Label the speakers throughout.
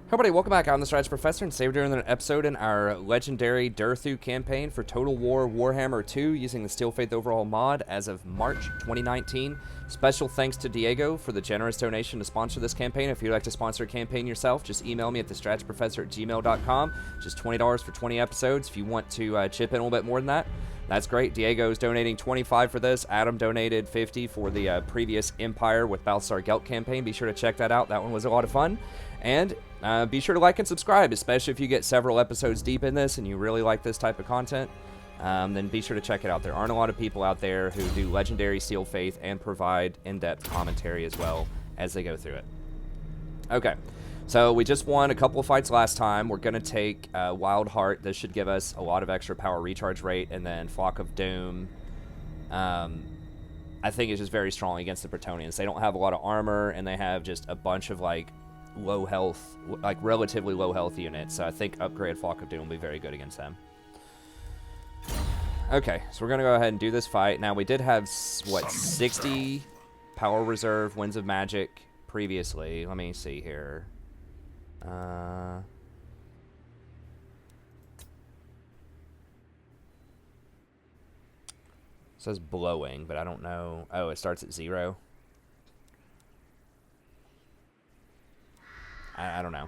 Speaker 1: Hey everybody, welcome back. I'm the Strategy Professor, and today we're doing an episode in our legendary Durthu campaign for Total War Warhammer 2 using the Steel Faith Overhaul mod as of March 2019. Special thanks to Diego for the generous donation to sponsor this campaign. If you'd like to sponsor a campaign yourself, just email me at thestrategyprofessor@gmail.com. Just $20 for 20 episodes. If you want to chip in a little bit more than that, that's great. Diego's donating 25 for this. Adam donated 50 for the previous Empire with Balthasar Gelt campaign. Be sure to check that out. That one was a lot of fun. And be sure to like and subscribe, especially if you get several episodes deep in this and you really like this type of content. Then be sure to check it out. There aren't a lot of people out there who do Legendary Steel Faith and provide in-depth commentary as well as they go through it. Okay, so we just won a couple of fights last time. We're going to take Wild Heart. This should give us a lot of extra power recharge rate. And then Flock of Doom, I think is just very strong against the Bretonnians. They don't have a lot of armor, and they have just a bunch of, like, low health, like relatively low health units. So I think upgrade Flock of Doom will be very good against them. Okay, so we're going to go ahead and do this fight. Now, we did have, what, 60 power reserve Winds of Magic previously. Let me see here. It says blowing, but I don't know. Oh, it starts at 0. I don't know.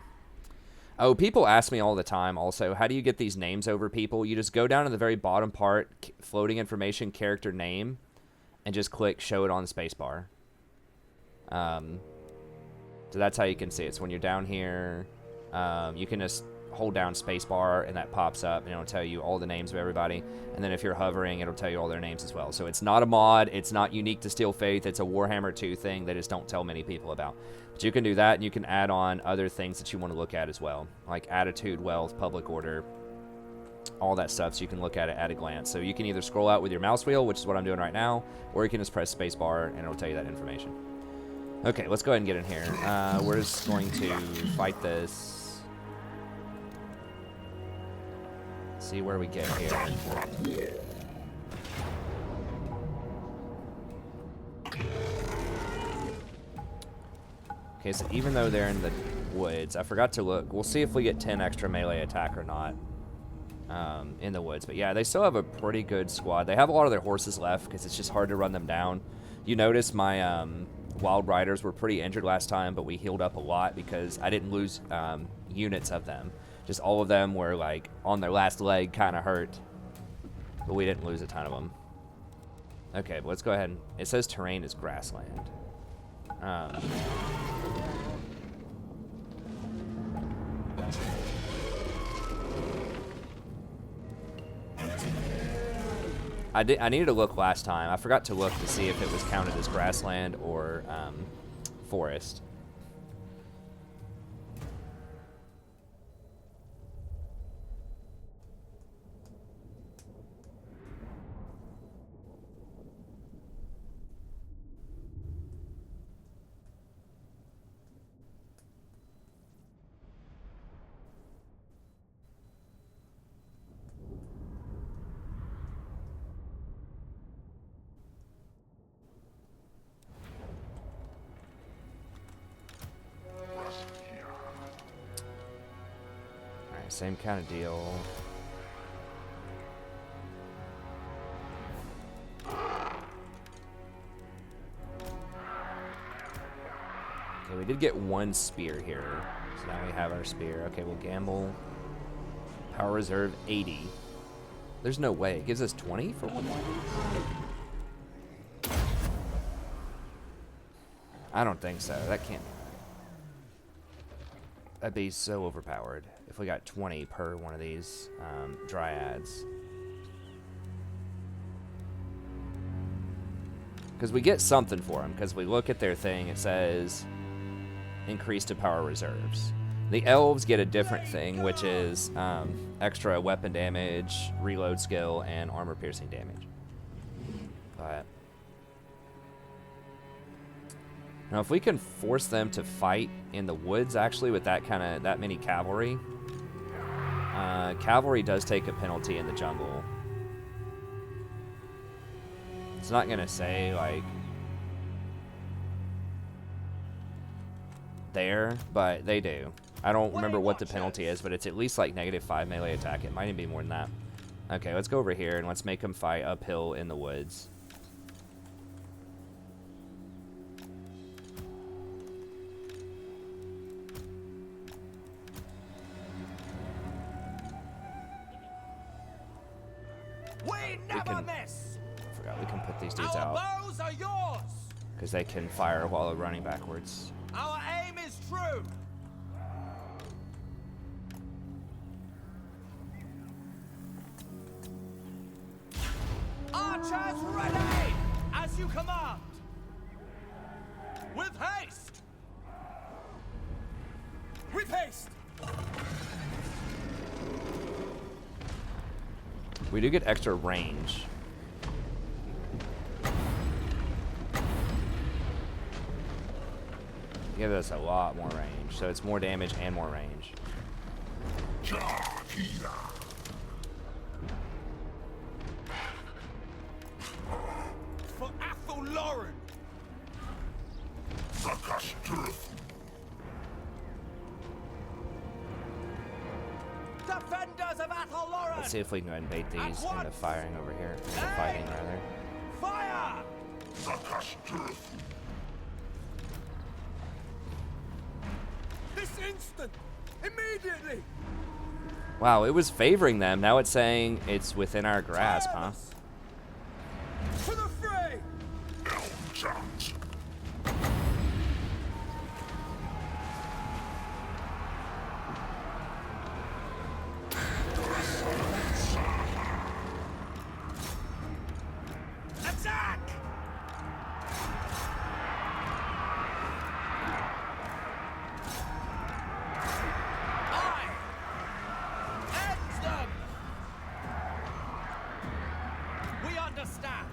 Speaker 1: Oh, people ask me all the time also, how do you get these names over people? You just go down to the very bottom part, floating information, character name, and just click show it on the spacebar. So that's how you can see it. So when you're down here, you can just hold down spacebar and that pops up and it'll tell you all the names of everybody. And then if you're hovering, it'll tell you all their names as well. So it's not a mod, it's not unique to Steel Faith, it's a Warhammer 2 thing they just don't tell many people about. But you can do that, and you can add on other things that you want to look at as well, like attitude, wealth, public order, all that stuff, so you can look at it at a glance. So you can either scroll out with your mouse wheel, which is what I'm doing right now, or you can just press spacebar and it'll tell you that information. Okay, let's go ahead and get in here. We're just going to fight this. See where we get here. Okay, so even though they're in the woods, I forgot to look. We'll see if we get 10 extra melee attack or not in the woods. But yeah, they still have a pretty good squad. They have a lot of their horses left because it's just hard to run them down. You notice my Wild Riders were pretty injured last time, but we healed up a lot because I didn't lose units of them. Just all of them were, like, on their last leg, kind of hurt. But we didn't lose a ton of them. Okay, but let's go ahead and... It says terrain is grassland. I needed to look last time. I forgot to look to see if it was counted as grassland or forest. Same kind of deal. Okay, we did get one spear here. So now we have our spear. Okay, we'll gamble. Power reserve 80. There's no way. It gives us 20 for one of these? I don't think so. That can't be right. That'd be so overpowered if we got 20 per one of these dryads. Because we get something for them. Because we look at their thing, it says increase to power reserves. The Elves get a different thing, which is extra weapon damage, reload skill, and armor piercing damage. But now, if we can force them to fight in the woods, actually, with that many cavalry, cavalry does take a penalty in the jungle. It's not gonna say like there, but they do. I don't remember what the penalty is, but it's at least like -5 melee attack. It might even be more than that. Okay, let's go over here and let's make them fight uphill in the woods. I forgot we can put these dudes out because they can fire while they're running backwards.
Speaker 2: Our aim is true. Archers ready, as you command. With haste. With haste.
Speaker 1: We do get extra range. Give us a lot more range, so it's more damage and more range.
Speaker 2: For Athel Lauren. Defenders of Athel Lauren.
Speaker 1: Let's see if we can go ahead and bait these into firing over here. Into fighting, rather.
Speaker 2: Fire! This instant! Immediately!
Speaker 1: Wow, it was favoring them. Now it's saying it's within our grasp, huh?
Speaker 2: To the fray! Attack! Understand.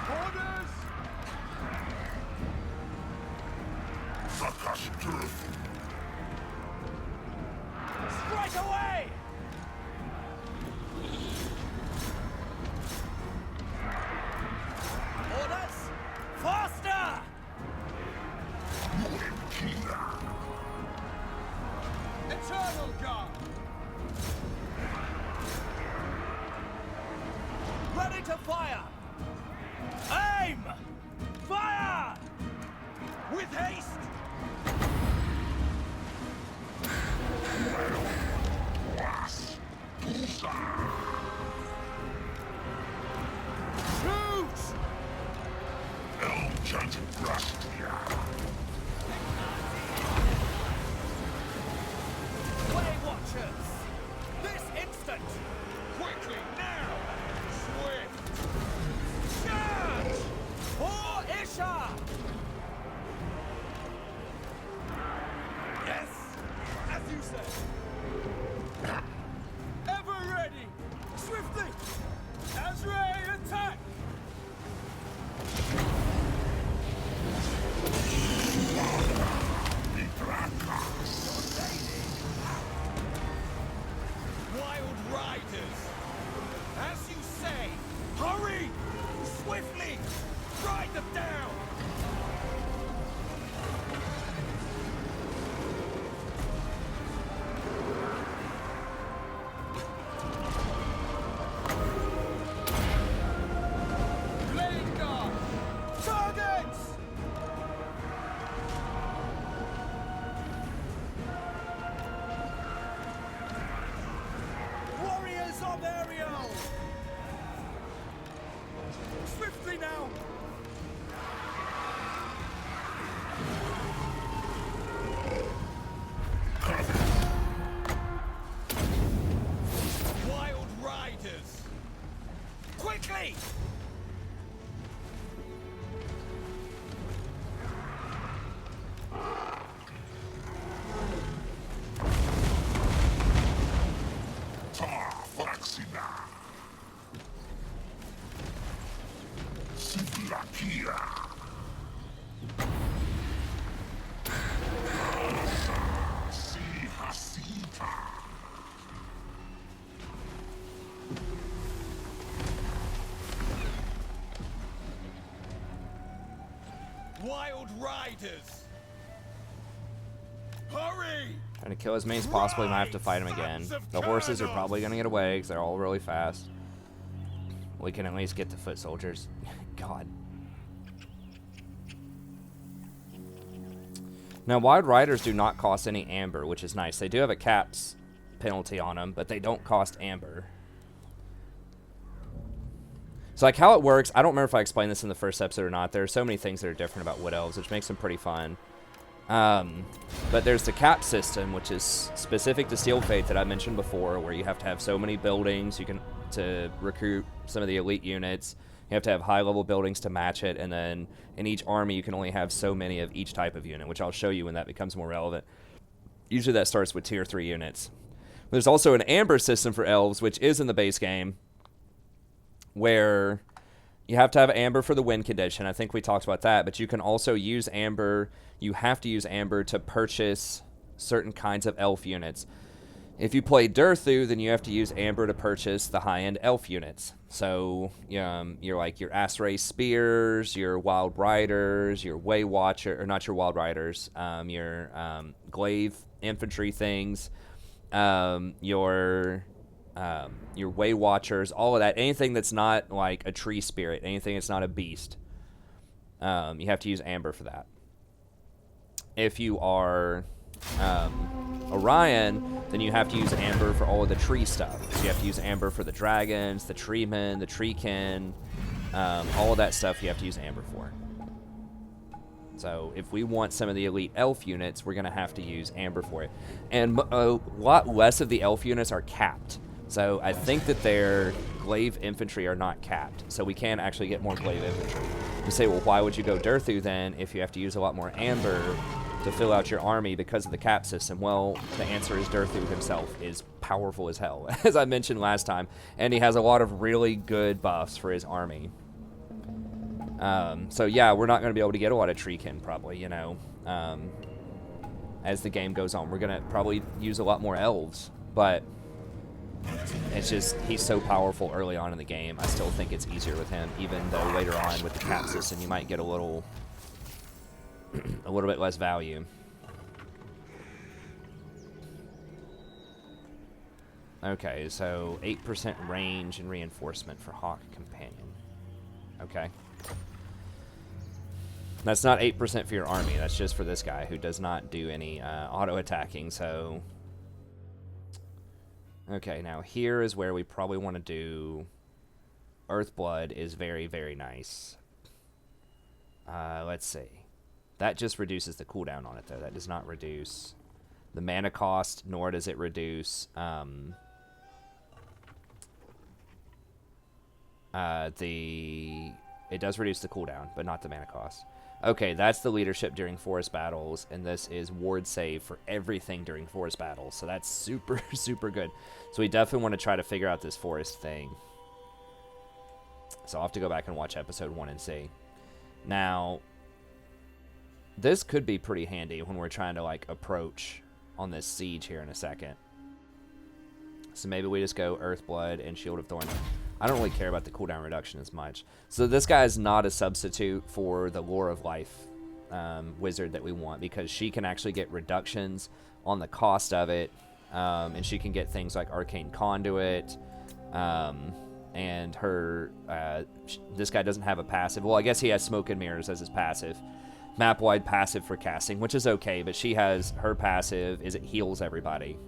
Speaker 2: Orders. Strike away. Orders. Faster. Eternal God. Ready to fire. Aim. Fire. With haste. Shoot. Way Watchers! This instant! Quickly, now! Swift! Charge! For Isha! Yes! As you say! Ever ready! Swiftly! Azrael, attack! Wild riders! As you say! Hurry! Swiftly! Ride them down! Blade guard! Targets! Warriors of Ariel! Swiftly now! Wild riders! Quickly! Wild riders! Hurry!
Speaker 1: Trying to kill as many as possible. We might have to fight him again. The horses are probably going to get away because they're all really fast. We can at least get the foot soldiers. God. Now, wild riders do not cost any amber, which is nice. They do have a caps penalty on them, but they don't cost amber. So, like, how it works, I don't remember if I explained this in the first episode or not. There are so many things that are different about Wood Elves, which makes them pretty fun. But there's the cap system, which is specific to Steel Faith that I mentioned before, where you have to have so many buildings to recruit some of the elite units. You have to have high-level buildings to match it, and then in each army you can only have so many of each type of unit, which I'll show you when that becomes more relevant. Usually that starts with tier 3 units. There's also an amber system for elves, which is in the base game, where you have to have amber for the win condition. I think we talked about that, but you can also use amber. You have to use amber to purchase certain kinds of elf units. If you play Durthu, then you have to use amber to purchase the high-end elf units. So you're like your Asray Spears, your Wild Riders, your Way Watcher, or not your Wild Riders, your Glaive Infantry things, your Way Watchers, all of that. Anything that's not like a tree spirit, anything that's not a beast, you have to use amber for that. If you are Orion, then you have to use amber for all of the tree stuff. So you have to use amber for the dragons, the treemen, the treekin, all of that stuff you have to use amber for. So if we want some of the elite elf units, we're going to have to use amber for it. And a lot less of the elf units are capped. So I think that their glaive infantry are not capped. So we can actually get more glaive infantry. You say, well, why would you go Durthu then if you have to use a lot more amber to fill out your army because of the cap system? Well, the answer is Durthu himself is powerful as hell, as I mentioned last time. And he has a lot of really good buffs for his army. So yeah, we're not going to be able to get a lot of treekin probably, you know, as the game goes on. We're going to probably use a lot more elves, but it's just, he's so powerful early on in the game. I still think it's easier with him, even though later on with the cap system, you might get a little bit less value. Okay, so 8% range and reinforcement for Hawk Companion. Okay. That's not 8% for your army. That's just for this guy who does not do any auto-attacking, so... Okay, now here is where we probably want to do... Earthblood is very, very nice. Let's see. That just reduces the cooldown on it, though. That does not reduce the mana cost, nor does it reduce it does reduce the cooldown, but not the mana cost. Okay, that's the leadership during forest battles, and this is ward save for everything during forest battles. So that's super, super good. So we definitely want to try to figure out this forest thing. So I'll have to go back and watch episode 1 and see. Now, this could be pretty handy when we're trying to, like, approach on this siege here in a second. So maybe we just go Earthblood and Shield of Thorns. I don't really care about the cooldown reduction as much. So this guy is not a substitute for the Lore of Life wizard that we want, because she can actually get reductions on the cost of it, and she can get things like Arcane Conduit, and her... this guy doesn't have a passive. Well, I guess he has Smoke and Mirrors as his passive. Map-wide passive for casting, which is okay, but she has... Her passive is it heals everybody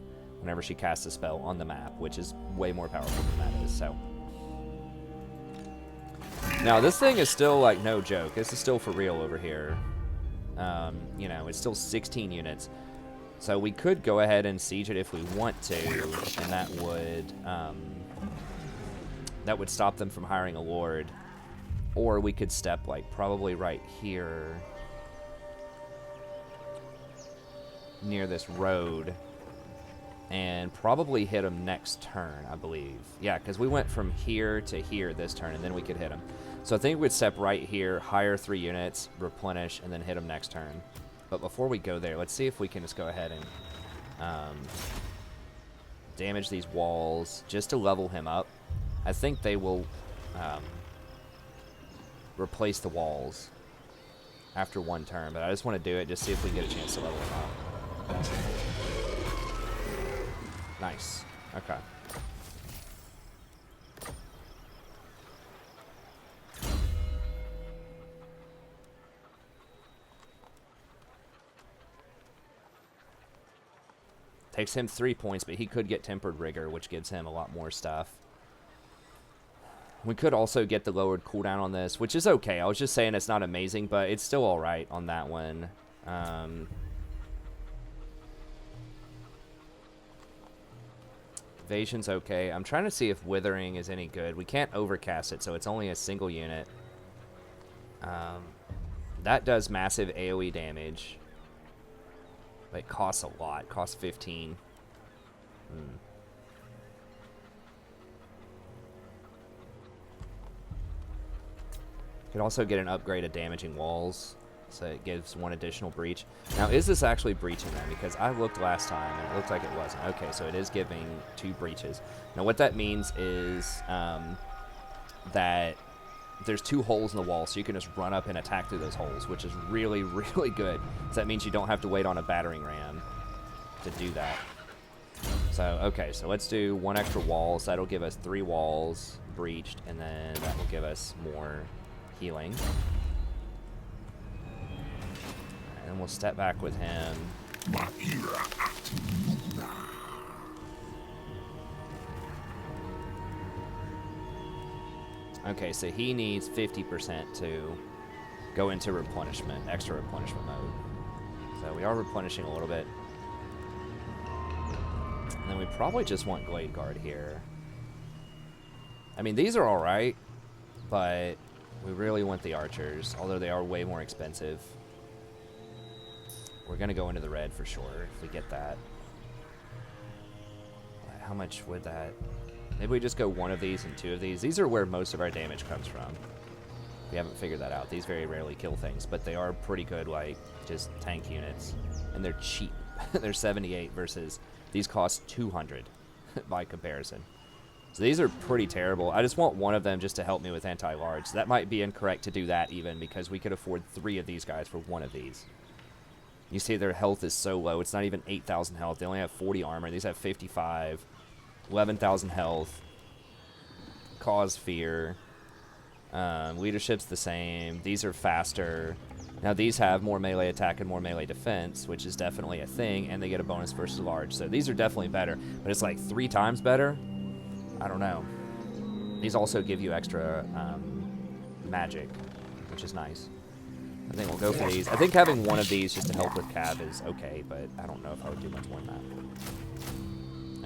Speaker 1: whenever she casts a spell on the map, which is way more powerful than that is, so... Now, this thing is still, like, no joke. This is still for real over here. You know, it's still 16 units. So we could go ahead and siege it if we want to, and that would stop them from hiring a lord. Or we could step, like, probably right here near this road and probably hit him next turn, I believe. Yeah, because we went from here to here this turn, and then we could hit him. So I think we'd step right here, hire 3 units, replenish, and then hit him next turn. But before we go there, let's see if we can just go ahead and damage these walls just to level him up. I think they will replace the walls after one turn, but I just want to do it, just see if we can get a chance to level him up. Nice. Okay. Takes him 3 points, but he could get Tempered Rigor, which gives him a lot more stuff. We could also get the lowered cooldown on this, which is okay. I was just saying it's not amazing, but it's still alright on that one. Evasion's okay. I'm trying to see if Withering is any good. We can't overcast it, so it's only a single unit. That does massive AoE damage. But it costs a lot. It costs 15. Could also get an upgrade of damaging walls, so it gives 1 additional breach. Now, is this actually breaching them? Because I looked last time, and it looked like it wasn't. Okay, so it is giving 2 breaches. Now, what that means is that there's 2 holes in the wall, so you can just run up and attack through those holes, which is really, really good. So that means you don't have to wait on a battering ram to do that. So, okay, so let's do 1 extra wall. So that'll give us 3 walls breached, and then that will give us more healing. And we'll step back with him. Okay, so he needs 50% to go into replenishment, extra replenishment mode. So we are replenishing a little bit. And then we probably just want Glade Guard here. I mean, these are alright, but we really want the archers, although they are way more expensive. We're going to go into the red for sure if we get that. How much would that... Maybe we just go 1 of these and 2 of these. These are where most of our damage comes from. We haven't figured that out. These very rarely kill things, but they are pretty good, like, just tank units. And they're cheap. They're 78 versus these cost 200 by comparison. So these are pretty terrible. I just want 1 of them just to help me with anti-large. So that might be incorrect to do that even, because we could afford 3 of these guys for 1 of these. You see their health is so low. It's not even 8,000 health. They only have 40 armor. These have 55. 11,000 health. Cause fear. Leadership's the same. These are faster. Now these have more melee attack and more melee defense, which is definitely a thing, and they get a bonus versus large. So these are definitely better, but it's like 3 times better. I don't know. These also give you extra magic, which is nice. I think we'll go for these. I think having 1 of these just to help with Cav is okay, but I don't know if I would do much more than that.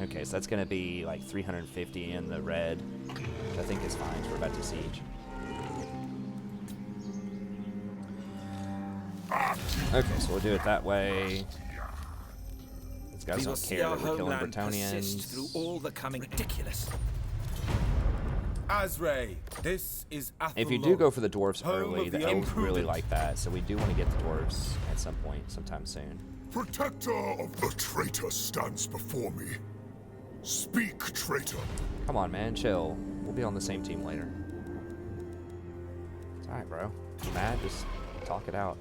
Speaker 1: Okay, so that's going to be like 350 in the red, which I think is fine because we're about to siege. Okay, so we'll do it that way. These guys don't care that we're killing Bretonians.
Speaker 3: Through all the coming ridiculous.
Speaker 2: Azray, this is
Speaker 1: If you do go for the dwarves early, the elves really like that, so we do want to get the dwarves at some point, sometime soon.
Speaker 4: Protector of the traitor stands before me. Speak, traitor.
Speaker 1: Come on, man, chill. We'll be on the same team later. It's alright, bro. You mad? Just talk it out.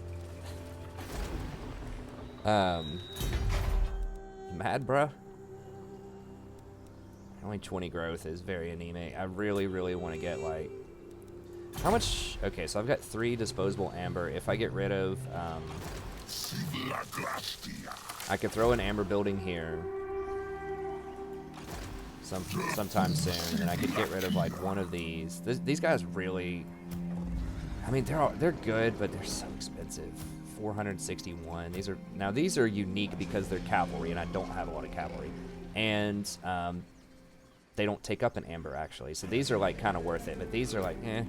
Speaker 1: Mad, bro? Only 20 growth is very anemic. I really, really want to get, like... How much... Okay, so I've got 3 disposable amber. If I get rid of... I could throw an amber building here. Sometime soon. And then I could get rid of, like, 1 of these. These guys really... I mean, they're good, but they're so expensive. 461. These are unique because they're cavalry, and I don't have a lot of cavalry. And, they don't take up an amber, actually. So these are, like, kind of worth it. But these are, like, eh.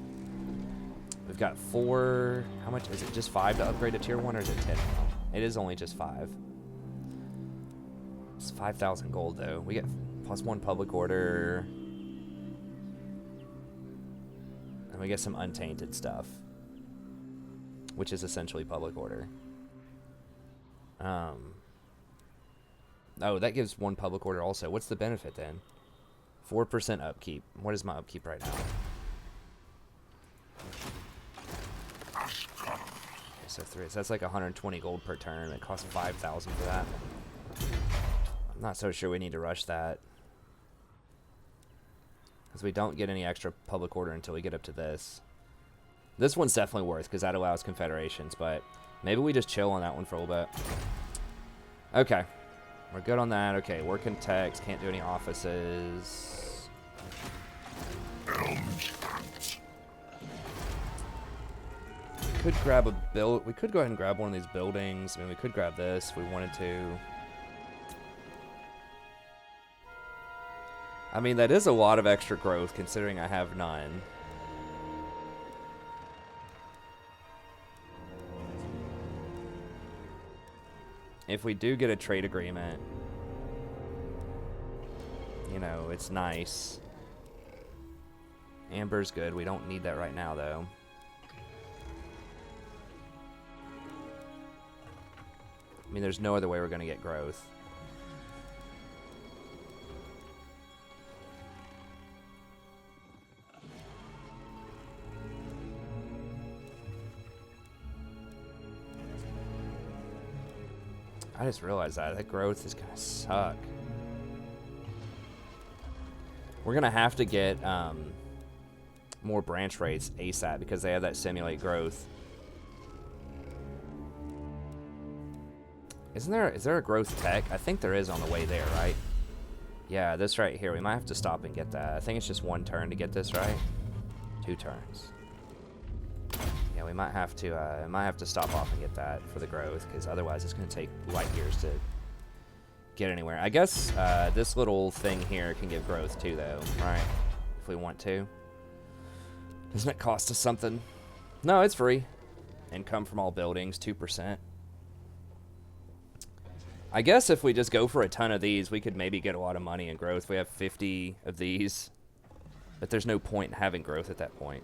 Speaker 1: We've got 4... How much? Is it just 5 to upgrade to tier 1, or is it 10 now? It is only just 5. It's 5,000 gold, though. We get +1 public order. And we get some untainted stuff, which is essentially public order. Oh, that gives 1 public order also. What's the benefit, then? 4% upkeep. What is my upkeep right now? Okay, So 3. So that's like 120 gold per turn. It costs 5,000 for that. I'm not so sure we need to rush that. Because we don't get any extra public order until we get up to this. This one's definitely worth, because that allows confederations, but maybe we just chill on that one for a little bit. Okay. We're good on that. Okay, working text. Can't do any offices. Could grab a build. We could go ahead and grab one of these buildings. I mean, we could grab this if we wanted to. I mean, that is a lot of extra growth considering I have none. If we do get a trade agreement, you know, it's nice. Amber's good. We don't need that right now, though. I mean, there's no other way we're going to get growth. I just realized that growth is gonna suck. We're gonna have to get more branch rates ASAP because they have that simulate growth. Is there a growth tech? I think there is on the way there, right? Yeah, this right here. We might have to stop and get that. I think it's just 1 turn to get this, right? 2 turns. Yeah, we might have to stop off and get that for the growth, because otherwise it's going to take light years to get anywhere. I guess this little thing here can give growth too, though, right? If we want to. Doesn't it cost us something? No, it's free. Income from all buildings, 2%. I guess if we just go for a ton of these, we could maybe get a lot of money in growth. We have 50 of these, but there's no point in having growth at that point.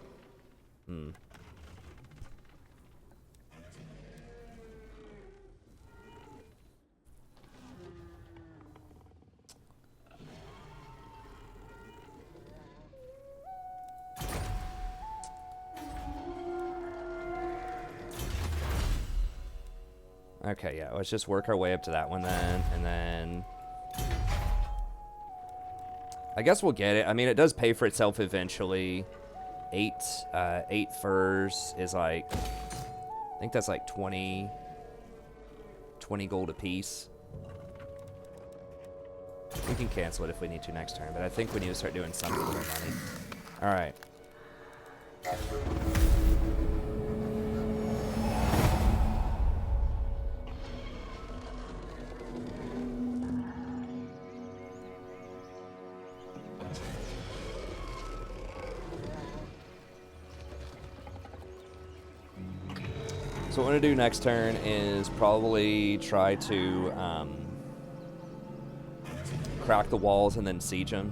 Speaker 1: Okay, yeah, let's just work our way up to that one then, and then I guess we'll get it. I mean, it does pay for itself eventually. 8 furs is like, I think that's like 20 gold a piece. We can cancel it if we need to next turn, but I think we need to start doing something with our money. All right. So what I'm going to do next turn is probably try to crack the walls and then siege them.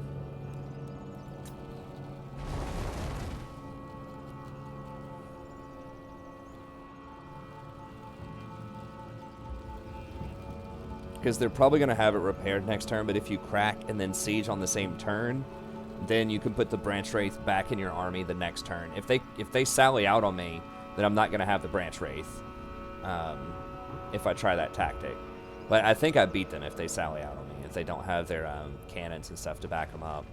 Speaker 1: Because they're probably going to have it repaired next turn, but if you crack and then siege on the same turn, then you can put the branch wraith back in your army the next turn. If they sally out on me, then I'm not going to have the branch wraith if I try that tactic. But I think I beat them if they sally out on me, if they don't have their cannons and stuff to back them up.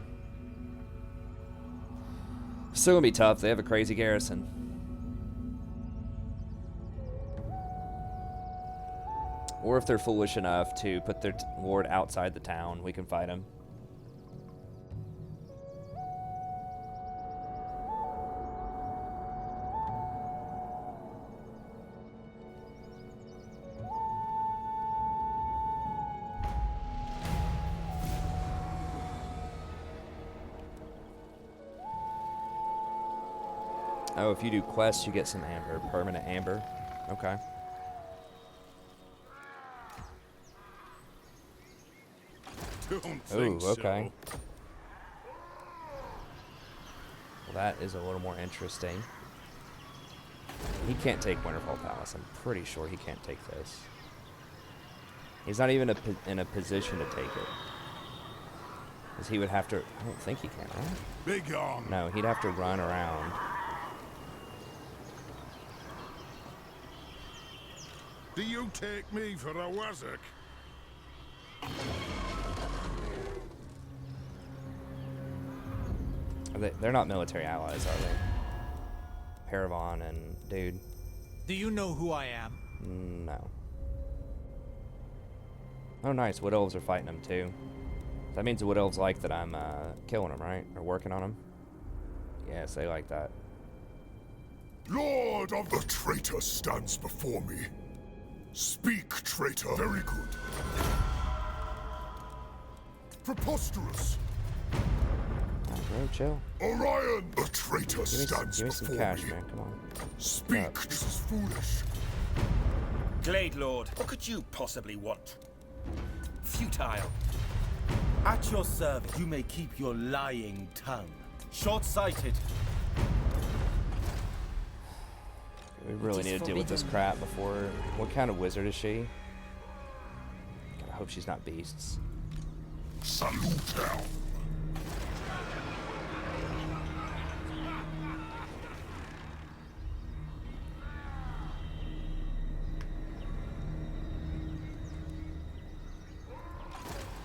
Speaker 1: Still going to be tough. They have a crazy garrison. Or if they're foolish enough to put their lord outside the town, we can fight them. Oh, if you do quests, you get some amber, permanent amber. Okay. Ooh, okay. Well, that is a little more interesting. He can't take Winterfell Palace. I'm pretty sure he can't take this. He's not even in a position to take it. Because he would have to... I don't think he can, right?
Speaker 4: Big on.
Speaker 1: No, he'd have to run around.
Speaker 4: Do you take me for a wazzock?
Speaker 1: They're not military allies, are they? Parravon and dude.
Speaker 3: Do you know who I am?
Speaker 1: No. Oh, nice. Wood Elves are fighting them, too. That means the Wood Elves like that I'm killing them, right? Or working on them? Yes, they like that.
Speaker 4: Lord of the traitor stands before me. Speak, traitor. Very good. Preposterous.
Speaker 1: Oh, bro, chill.
Speaker 4: Orion, the traitor stands
Speaker 1: Give me some
Speaker 4: before
Speaker 1: cash,
Speaker 4: me.
Speaker 1: man. Come on.
Speaker 4: Speak, this is foolish.
Speaker 3: Glade Lord, what could you possibly want? Futile.
Speaker 2: At your service, you may keep your lying tongue. Short-sighted.
Speaker 1: We really need to deal with this crap before... What kind of wizard is she? God, I hope she's not beasts.
Speaker 4: Salute.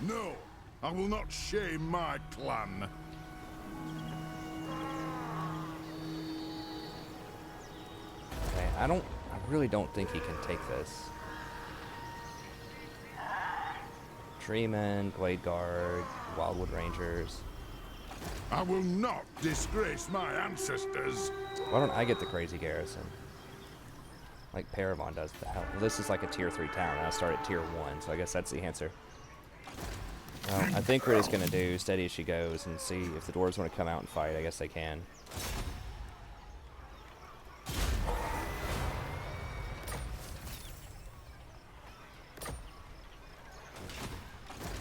Speaker 4: No, I will not shame my clan.
Speaker 1: Okay, I really don't think he can take this. Treemen, Glade Guard, Wildwood Rangers.
Speaker 4: I will not disgrace my ancestors.
Speaker 1: Why don't I get the crazy garrison? Like Parravon does. Well, this is like a tier 3 town, and I start at tier 1, so I guess that's the answer. Well, I think we're just going to do steady as she goes and see if the dwarves want to come out and fight. I guess they can.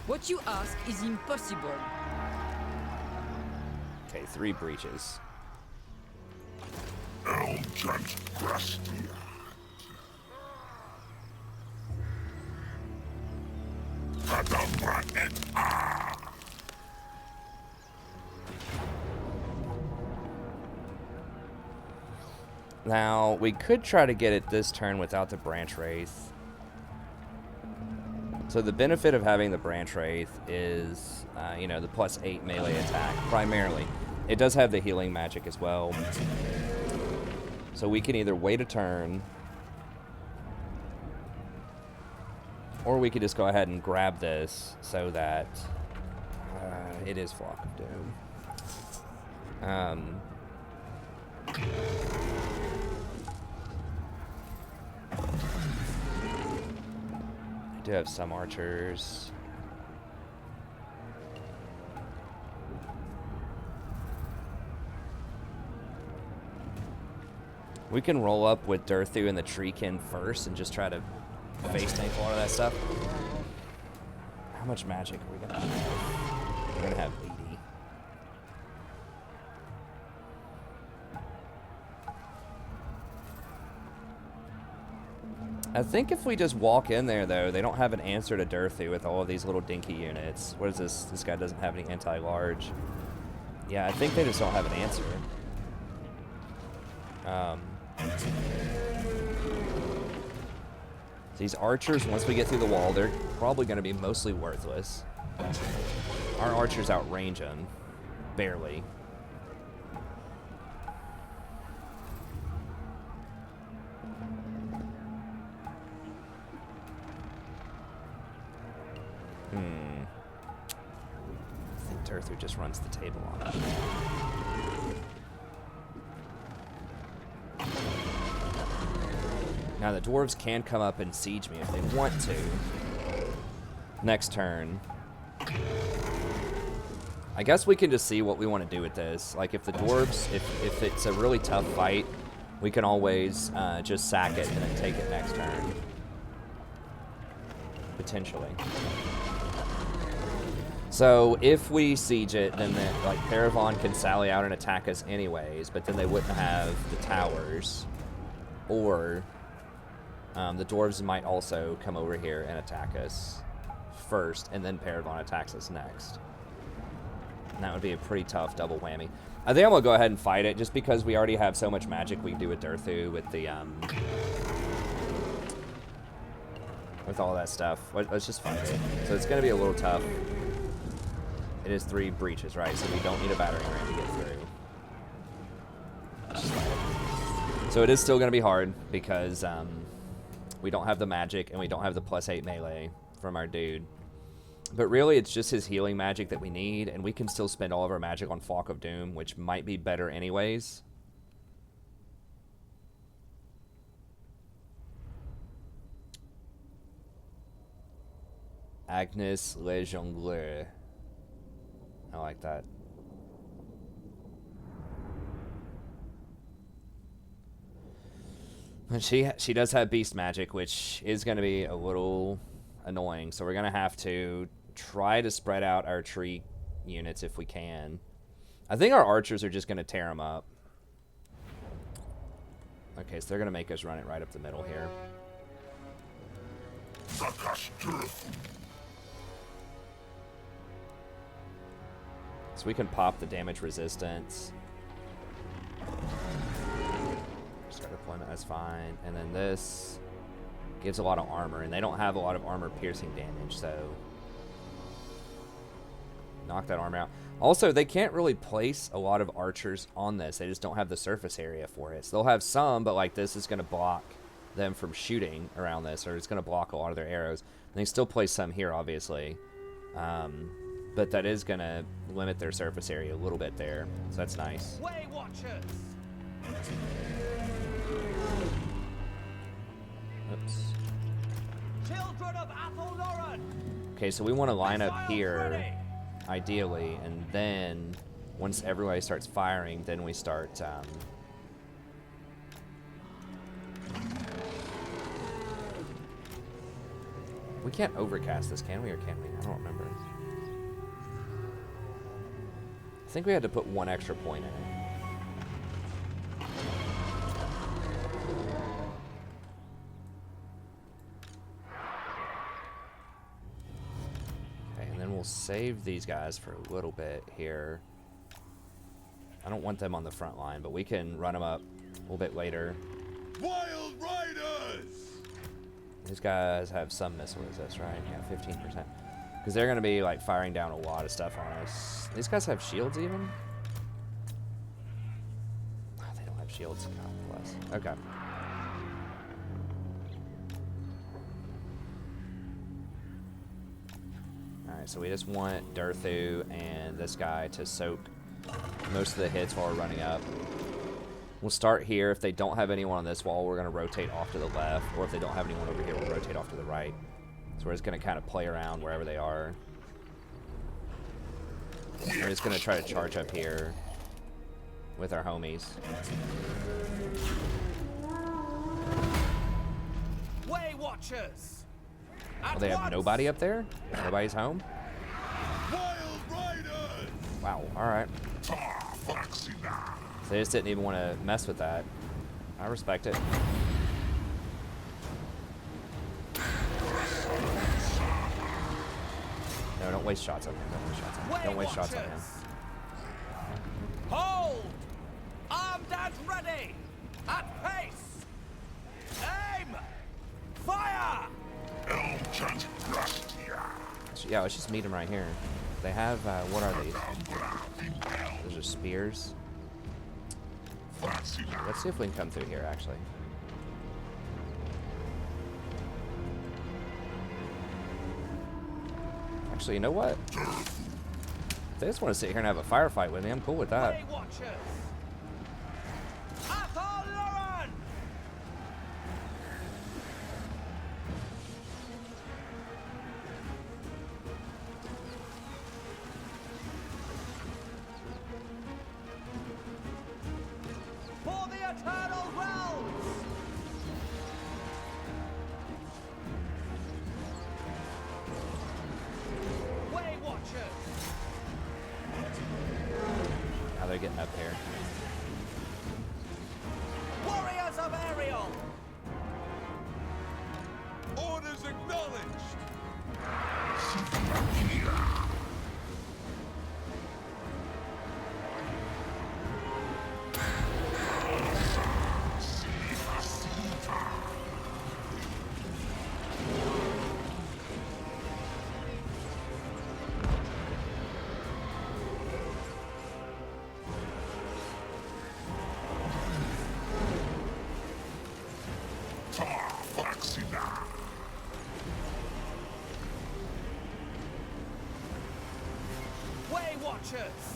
Speaker 5: What you ask is impossible.
Speaker 1: Okay, 3 breaches.
Speaker 4: Elves and Grastia.
Speaker 1: Now, we could try to get it this turn without the Branch Wraith. So the benefit of having the Branch Wraith is, you know, the +8 melee attack, primarily. It does have the healing magic as well. So we can either wait a turn, or we could just go ahead and grab this so that it is Flock of Doom. I do have some archers. We can roll up with Durthu and the Treekin first and just try to face tank a lot of that stuff. How much magic are we gonna have? We're gonna have 80. I think if we just walk in there, though, they don't have an answer to Durthu with all of these little dinky units. What is this? This guy doesn't have any anti-large. Yeah, I think they just don't have an answer. These archers, once we get through the wall, they're probably going to be mostly worthless. Our archers outrange them. Barely. I think Durthu just runs the table on it. Now the dwarves can come up and siege me if they want to. Next turn. I guess we can just see what we want to do with this. Like if the dwarves, if it's a really tough fight, we can always just sack it and then take it next turn. Potentially. So if we siege it, then like Parravon can sally out and attack us anyways, but then they wouldn't have the towers. Or the dwarves might also come over here and attack us first, and then Parravon attacks us next. And that would be a pretty tough double whammy. I think I'm going to go ahead and fight it, just because we already have so much magic we can do with Durthu, with the with all that stuff. Let's just fight it. So it's going to be a little tough. It is 3 breaches, right? So we don't need a battering ram to get through. Let's just fight it. So it is still going to be hard because we don't have the magic and we don't have the +8 melee from our dude. But really, it's just his healing magic that we need, and we can still spend all of our magic on Flock of Doom, which might be better anyways. Agnes Le Jongleur. I like that. And she does have beast magic, which is going to be a little annoying. So we're going to have to try to spread out our tree units if we can. I think our archers are just going to tear them up. Okay, so they're going to make us run it right up the middle here. So we can pop the damage resistance. Start deployment, that's fine. And then this gives a lot of armor, and they don't have a lot of armor piercing damage, so knock that armor out. Also, they can't really place a lot of archers on this. They just don't have the surface area for it. So they'll have some, but like this is going to block them from shooting around this, or it's going to block a lot of their arrows. And they still place some here, obviously. But that is going to limit their surface area a little bit there. So that's nice.
Speaker 3: Way Watchers!
Speaker 1: Oops.
Speaker 3: Children of Athelnoran!
Speaker 1: Okay, so we want to line up here, ideally, and then once everybody starts firing, then we start we can't overcast this, can we, or can we? I don't remember. I think we had to put 1 extra point in it. Okay, and then we'll save these guys for a little bit here. I don't want them on the front line, but we can run them up a little bit later.
Speaker 4: Wild Riders!
Speaker 1: These guys have some missile resist, right? Yeah, 15%. Because they're going to be like firing down a lot of stuff on us. These guys have shields even? Oh, they don't have shields. God bless. Okay. Alright, so we just want Durthu and this guy to soak most of the hits while we're running up. We'll start here. If they don't have anyone on this wall, we're going to rotate off to the left. Or if they don't have anyone over here, we'll rotate off to the right. So we're just going to kind of play around wherever they are. We're just going to try to charge up here with our homies.
Speaker 3: Way Watchers!
Speaker 1: Oh, they have nobody up there? Nobody's home?
Speaker 4: Wild Riders!
Speaker 1: Wow, alright. So they just didn't even want to mess with that. I respect it. No, don't waste shots on him. Don't waste shots on him. Don't waste shots on him.
Speaker 3: Hold! Armed and ready! At pace! Aim! Fire!
Speaker 1: Yeah, let's just meet them right here. They have, what are these? Those are spears. Let's see if we can come through here, actually. Actually, you know what? If they just want to sit here and have a firefight with me, I'm cool with that.
Speaker 3: Way Watchers! Athelnoran! For the Eternal Realms! Way Watchers!
Speaker 1: Now they're getting up here.
Speaker 3: Way Watchers!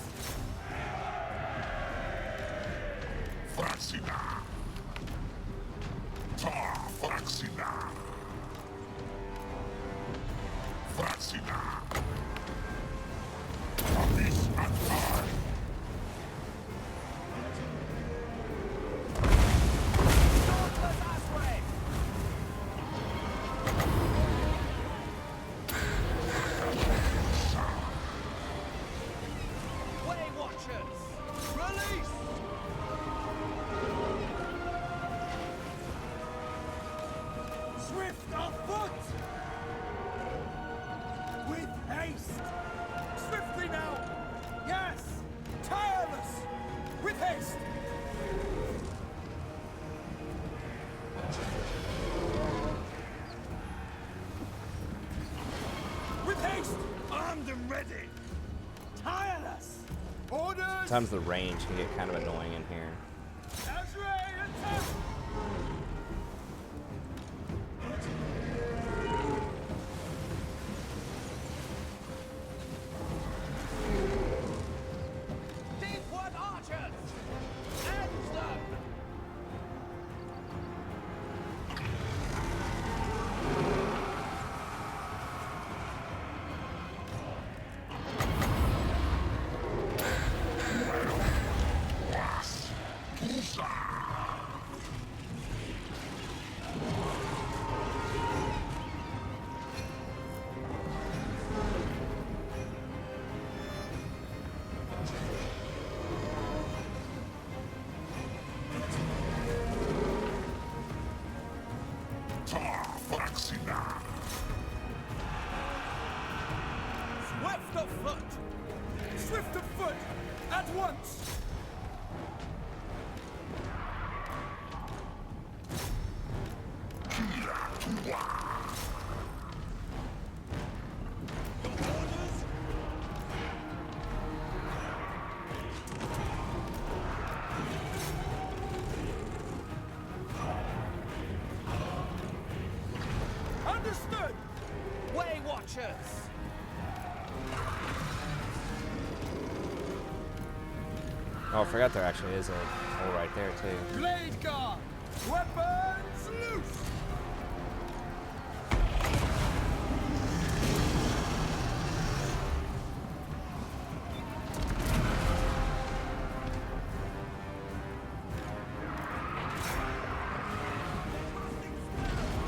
Speaker 2: Swift of foot! With haste! Swiftly now! Yes! Tireless! With haste! With haste! Armed and ready! Tireless! Orders!
Speaker 1: Sometimes the range can get kind of annoying in here.
Speaker 2: Azrael, attack!
Speaker 3: Deepwood Archers! End them!
Speaker 2: Swift of foot! Swift of foot! At once! Understood!
Speaker 3: Way Watchers!
Speaker 1: Oh, I forgot there actually is a hole right there too.
Speaker 2: Blade guard! Weapons loose!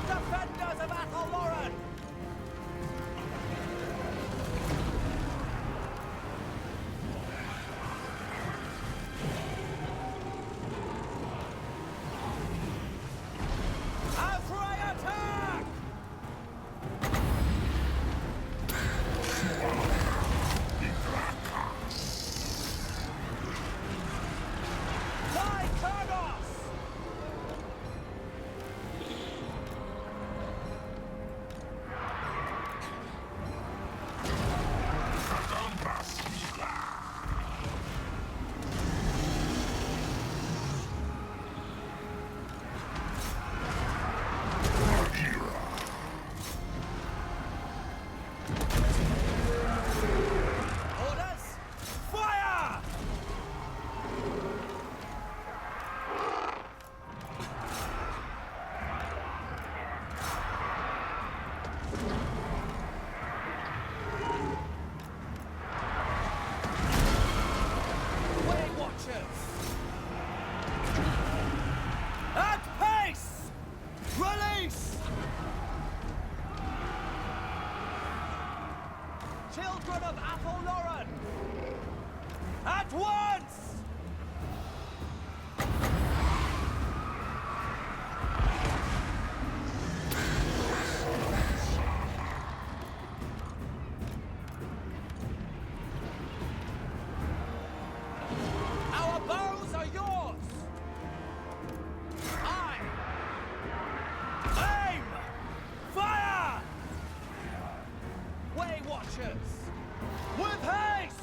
Speaker 3: Defenders of Athelloren! Azrael attack! Lycanos! Orders! Fire! Way Watchers! At pace! Release! Children of Athelloren! At once! Our bows are yours! Aye! Aim! Fire! Way Watchers! With haste!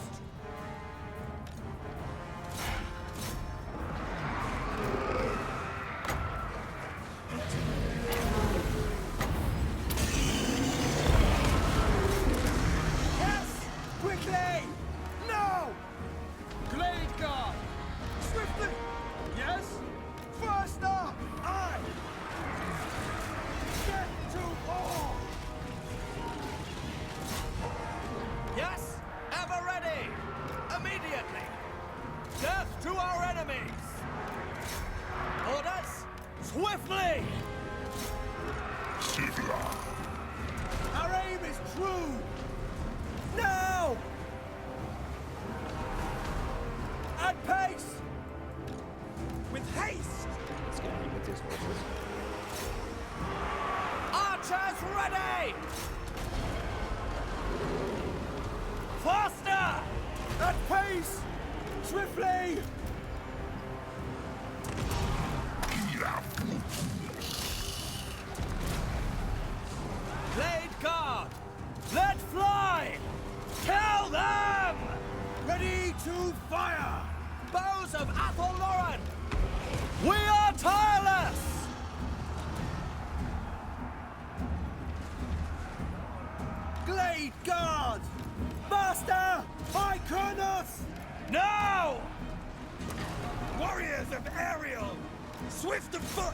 Speaker 2: Our aim is true! Now! At pace! With haste!
Speaker 1: Let's get ready with these horses.
Speaker 2: Archers ready! Faster! At pace! Swiftly! Blade guard! Let fly! Kill them! Ready to fire! Bows of Athelloren! We are tireless! Glade guard! Master! Iconus! Now! Warriors of Ariel! Swift of foot!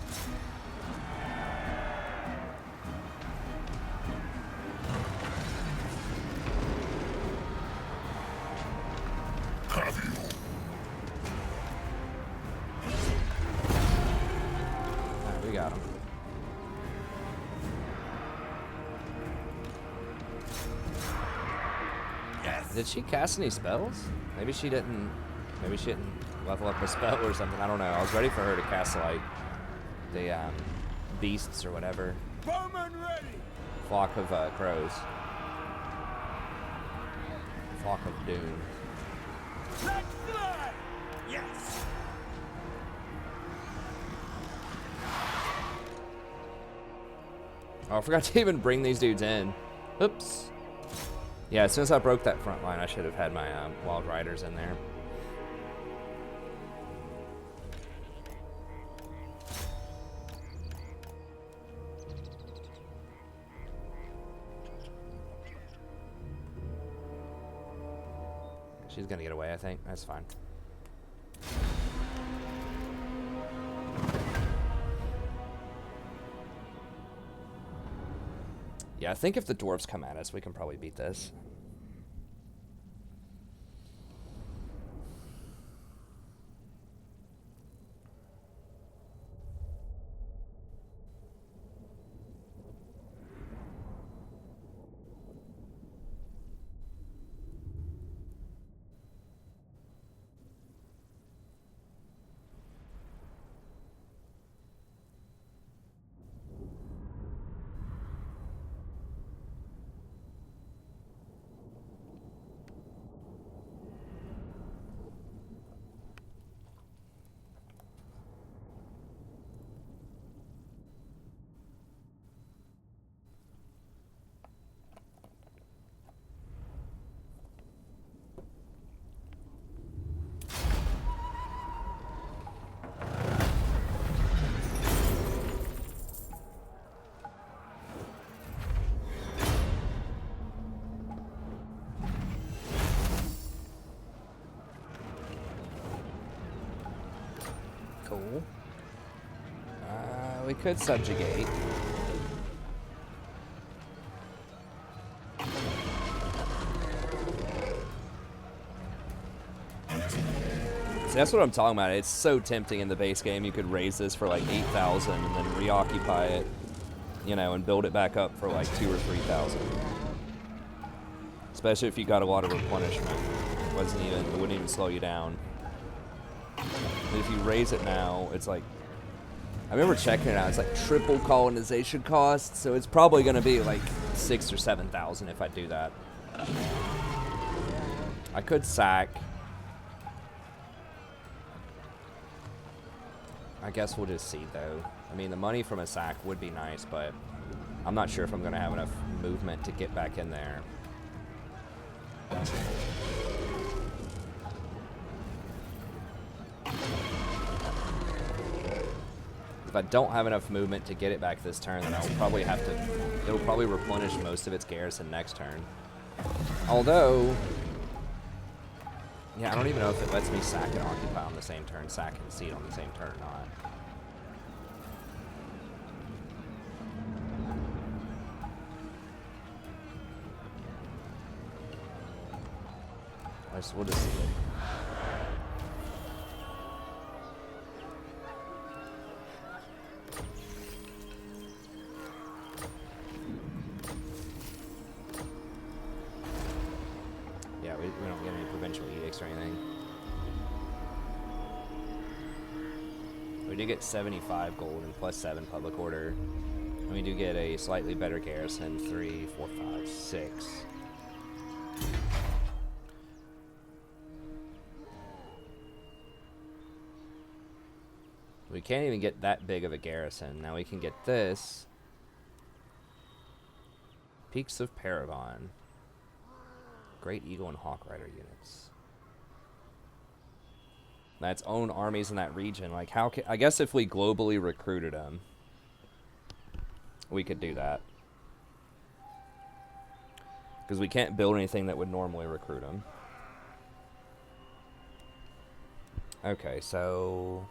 Speaker 1: Alright, we got him.
Speaker 2: Yes!
Speaker 1: Did she cast any spells? Maybe she didn't. Maybe she didn't level up a spell or something. I don't know. I was ready for her to cast like the beasts or whatever.
Speaker 2: Bowman ready!
Speaker 1: Flock of crows. Flock of doom.
Speaker 2: Let fly! Yes!
Speaker 1: Oh, I forgot to even bring these dudes in. Oops. Yeah, as soon as I broke that front line, I should have had my Wild Riders in there. She's gonna get away, I think. That's fine. Yeah, I think if the dwarves come at us, we can probably beat this. Cool. We could subjugate. See, that's what I'm talking about. It's so tempting in the base game. You could raise this for like 8,000 and then reoccupy it, you know, and build it back up for like 2,000 or 3,000. Especially if you got a lot of replenishment. It wouldn't even slow you down. And if you raise it now, it's like, I remember checking it out, it's like triple colonization cost, so it's probably going to be like 6,000 or 7,000 if I do that. I could sack. I guess we'll just see though. I mean, the money from a sack would be nice, but I'm not sure if I'm going to have enough movement to get back in there. If I don't have enough movement to get it back this turn, then I'll probably have to, it'll probably replenish most of its garrison next turn. Although, yeah, I don't even know if it lets me sack and occupy on the same turn, sack and siege on the same turn or not. We'll just see it. We do get 75 gold and +7 public order. And we do get a slightly better garrison, 3, 4, 5, 6. We can't even get that big of a garrison. Now we can get this. Peaks of Parravon. Great Eagle and Hawk Rider units. That's own armies in that region. Like, how can, I guess if we globally recruited them, we could do that. Because we can't build anything that would normally recruit them. Okay, so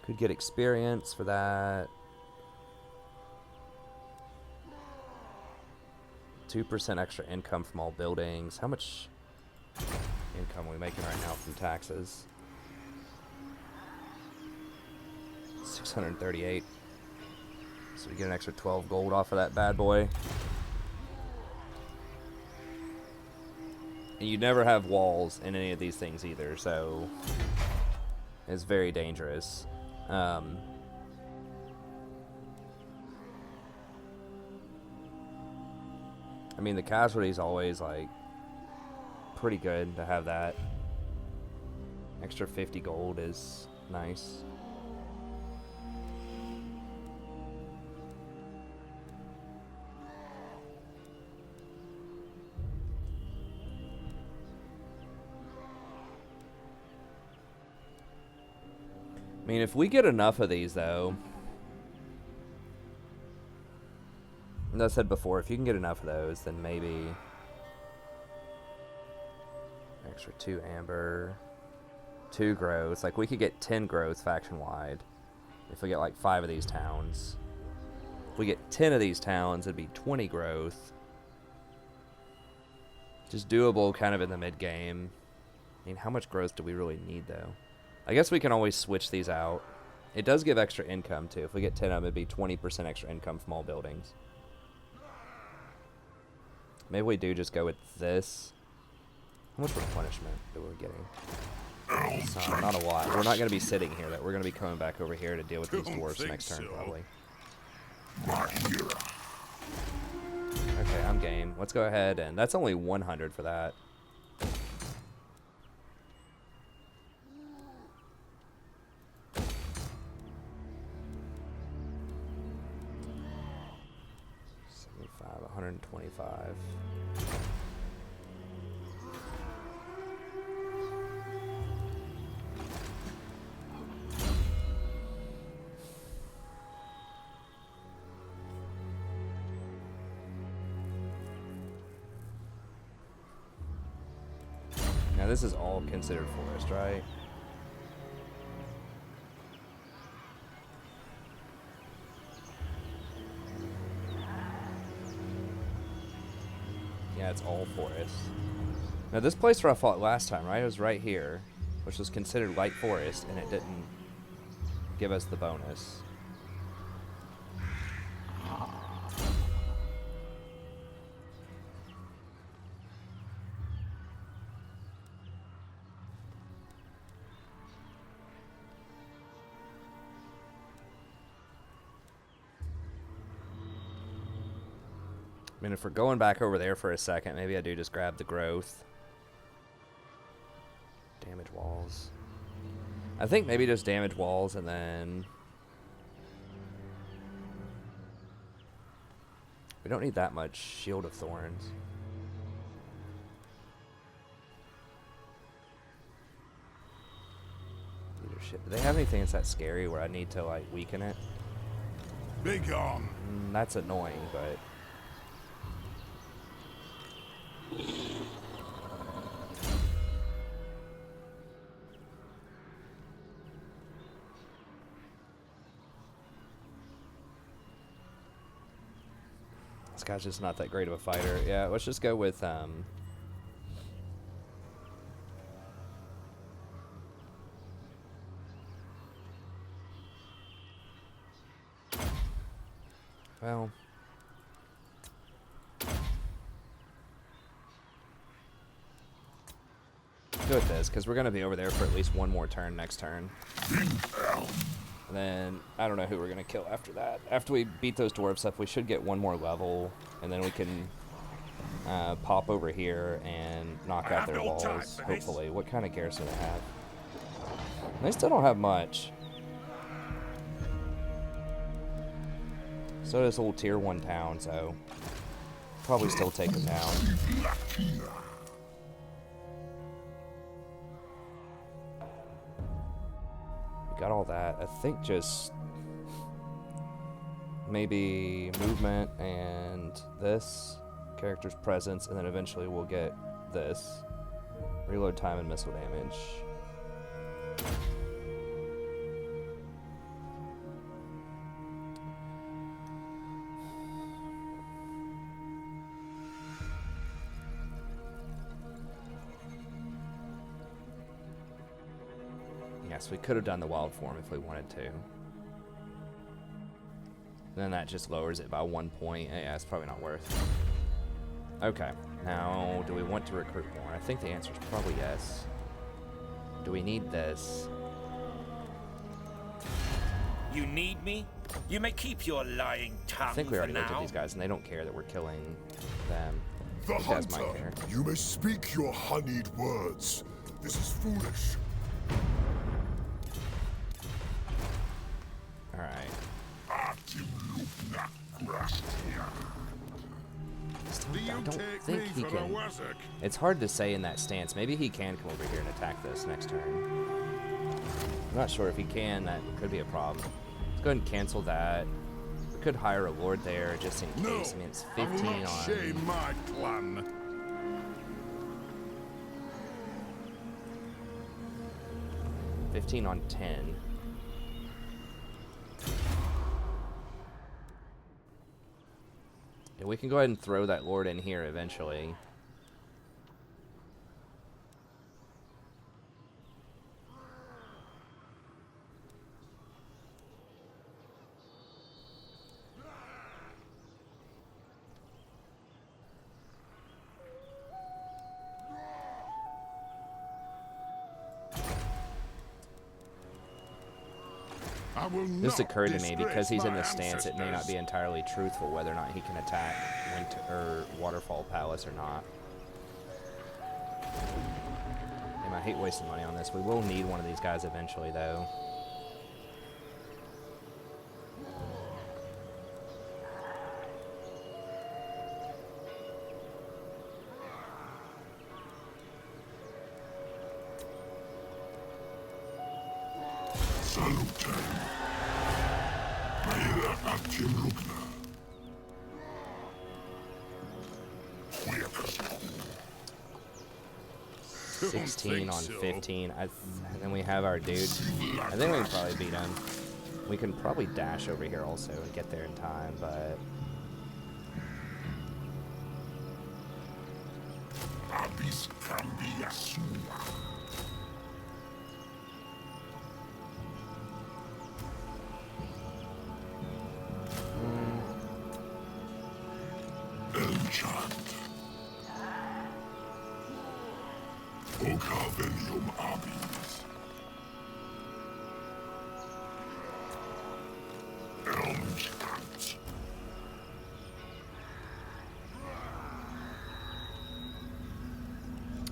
Speaker 1: could get experience for that. 2% extra income from all buildings. How much income are we making right now from taxes? 638. So we get an extra 12 gold off of that bad boy. And you never have walls in any of these things either, so it's very dangerous. I mean, the casualty's always, like, pretty good to have that. Extra 50 gold is nice. I mean, if we get enough of these, though, as I said before, if you can get enough of those, then maybe extra 2 amber, 2 growth. Like, we could get 10 growth faction-wide if we get, like, 5 of these towns. If we get 10 of these towns, it'd be 20 growth. Just doable kind of in the mid-game. I mean, how much growth do we really need, though? I guess we can always switch these out. It does give extra income, too. If we get 10 of them, it'd be 20% extra income from all buildings. Maybe we do just go with this. How much replenishment that we're getting? Not a lot. We're not going to be sitting here. We're going to be coming back over here to deal with these dwarves next turn, probably. Okay, I'm game. Let's go ahead, and that's only 100 for that. $125. Now this is all considered forest, right? Yeah, it's all forest. Now this place where I fought last time, right? It was right here, which was considered light forest, and it didn't give us the bonus. I mean, if we're going back over there for a second, maybe I do just grab the growth. Damage walls. I think maybe just damage walls and then... We don't need that much Shield of Thorns. Leadership. Do they have anything that's that scary where I need to, like, weaken it?
Speaker 4: Big on.
Speaker 1: That's annoying, but... This guy's just not that great of a fighter. Yeah, let's just go with well, go with this, because we're going to be over there for at least one more turn next turn. And then, I don't know who we're going to kill after that. After we beat those dwarves up, we should get one more level, and then we can pop over here and knock out their walls, hopefully. What kind of garrison do they have? They still don't have much. So does a little tier 1 town, so probably still take them down. We got all that. I think just maybe movement and this, character's presence, and then eventually we'll get this. Reload time and missile damage. Yes, we could have done the wild form if we wanted to. Then that just lowers it by 1 point. Yeah, it's probably not worth it. Okay, now do we want to recruit more? I think the answer is probably yes. Do we need this?
Speaker 3: You need me? You may keep your lying tongue.
Speaker 1: I think we already
Speaker 3: for
Speaker 1: looked at
Speaker 3: now.
Speaker 1: these guys and they don't care that we're killing them.
Speaker 4: The
Speaker 1: These guys might
Speaker 4: hunter,
Speaker 1: care.
Speaker 4: you may speak your honeyed words. This is foolish.
Speaker 1: Alright. I don't think he can. It's hard to say in that stance. Maybe he can come over here and attack this next turn. I'm not sure if he can. That could be a problem. Let's go ahead and cancel that. We could hire a lord there just in case. I mean, it's 15 on.
Speaker 4: My clan.
Speaker 1: 15 on 10. Yeah, we can go ahead and throw that lord in here eventually. This occurred to me because he's in this stance. It may not be entirely truthful whether or not he can attack Winter or Waterfall Palace or not. Damn, I hate wasting money on this. We will need one of these guys eventually, though.
Speaker 4: Salute.
Speaker 1: 16 on 15. And then we have our dude. I think we can probably beat him. We can probably dash over here also and get there in time, but...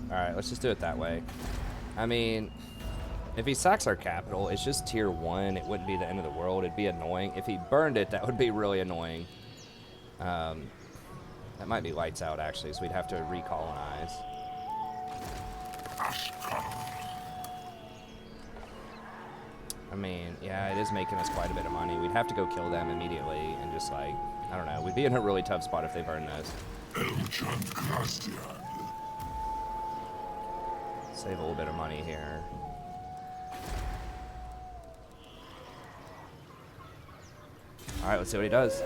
Speaker 1: Alright, let's just do it that way. I mean, if he sacks our capital, it's just tier 1. It wouldn't be the end of the world. It'd be annoying. If he burned it, that would be really annoying. That might be lights out, actually, so we'd have to recolonize. I mean, yeah, it is making us quite a bit of money. We'd have to go kill them immediately and just, like, I don't know. We'd be in a really tough spot if they burn this. Save a little bit of money here. Alright, let's see what he does.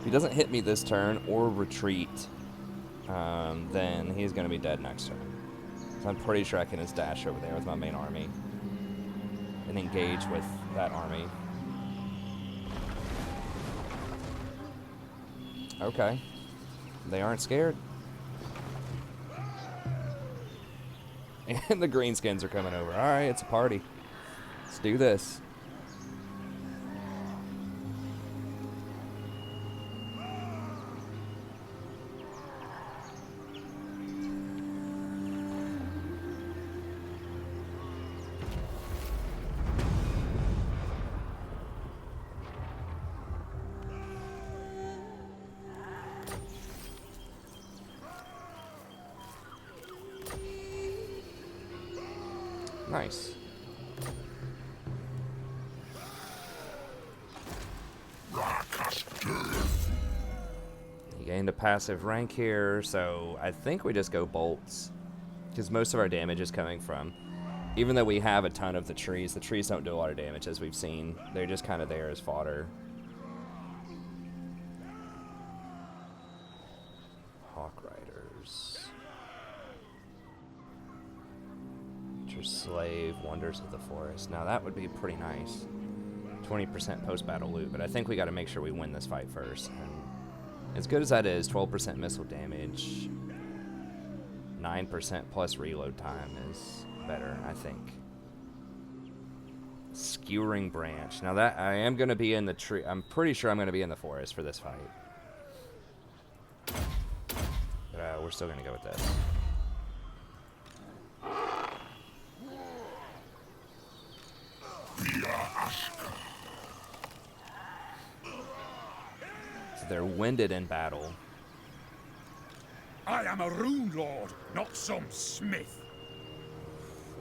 Speaker 1: he doesn't hit me this turn or retreat, then he's going to be dead next turn. So I'm pretty sure I can just dash over there with my main army and engage with that army. Okay. They aren't scared. And the greenskins are coming over. Alright, it's a party. Let's do this. Nice. He gained a passive rank here, so I think we just go bolts. Because most of our damage is coming from... Even though we have a ton of the trees don't do a lot of damage, as we've seen. They're just kind of there as fodder. Hawk Riders. Slave, Wonders of the Forest. Now that would be pretty nice. 20% post-battle loot, but I think we got to make sure we win this fight first. And as good as that is, 12% missile damage, 9% plus reload time is better, I think. Skewering Branch. Now that I am going to be in the tree. I'm pretty sure I'm going to be in the forest for this fight. But we're still going to go with this. So they're winded in battle.
Speaker 3: I am a rune lord, not some smith.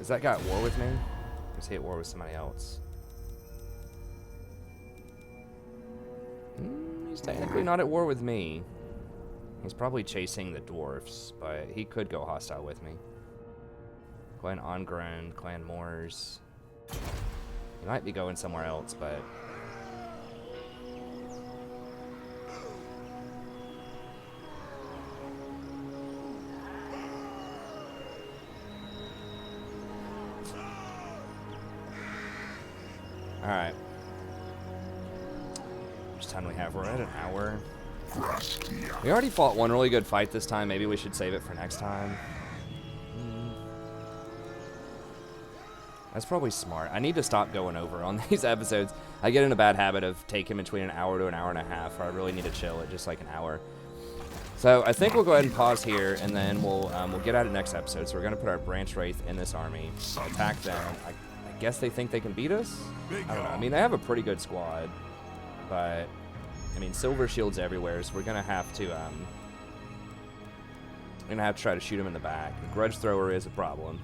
Speaker 1: Is that guy at war with me? Or is he at war with somebody else? He's technically not at war with me. He's probably chasing the dwarfs, but he could go hostile with me. Clan Ongrown, Clan Moors. He might be going somewhere else, but... Alright. How much time do we have? We're at an hour. We already fought one really good fight this time. Maybe we should save it for next time. That's probably smart. I need to stop going over on these episodes. I get in a bad habit of taking between an hour to an hour and a half. I really need to chill at just like an hour. So I think we'll go ahead and pause here, and then we'll get at it next episode. So we're going to put our Branch Wraith in this army, attack them. I guess they think they can beat us? I don't know. I mean, they have a pretty good squad, but I mean, silver shields everywhere, so we're going to have to try to shoot them in the back. The Grudge Thrower is a problem.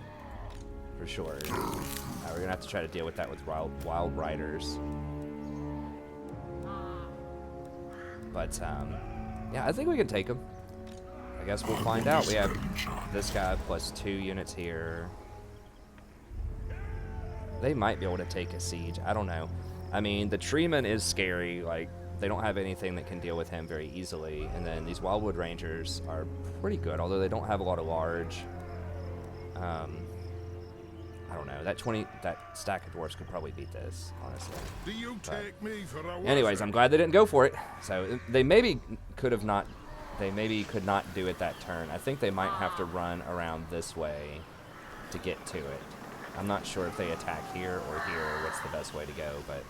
Speaker 1: For sure. We're gonna have to try to deal with that with wild riders. But yeah, I think we can take them. I guess we'll find out. We have this guy plus 2 units here. They might be able to take a siege. I don't know. I mean, the Treeman is scary. Like, they don't have anything that can deal with him very easily. And then these Wildwood Rangers are pretty good, although they don't have a lot of large. I don't know. That stack of dwarfs could probably beat this, honestly.
Speaker 4: Do you take me for a
Speaker 1: anyways, I'm glad they didn't go for it. So they maybe could not do it that turn. I think they might have to run around this way to get to it. I'm not sure if they attack here or here, what's the best way to go, but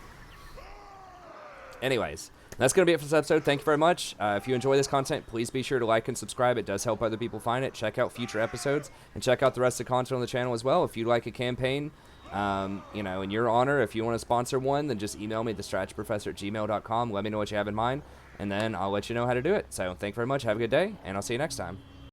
Speaker 1: anyways, that's going to be it for this episode. Thank you very much. If you enjoy this content, please be sure to like and subscribe. It does help other people find it. Check out future episodes and check out the rest of the content on the channel as well. If you'd like a campaign, you know, in your honor, if you want to sponsor one, then just email me, thestrategyprofessor@gmail.com. Let me know what you have in mind, and then I'll let you know how to do it. So thank you very much. Have a good day, and I'll see you next time.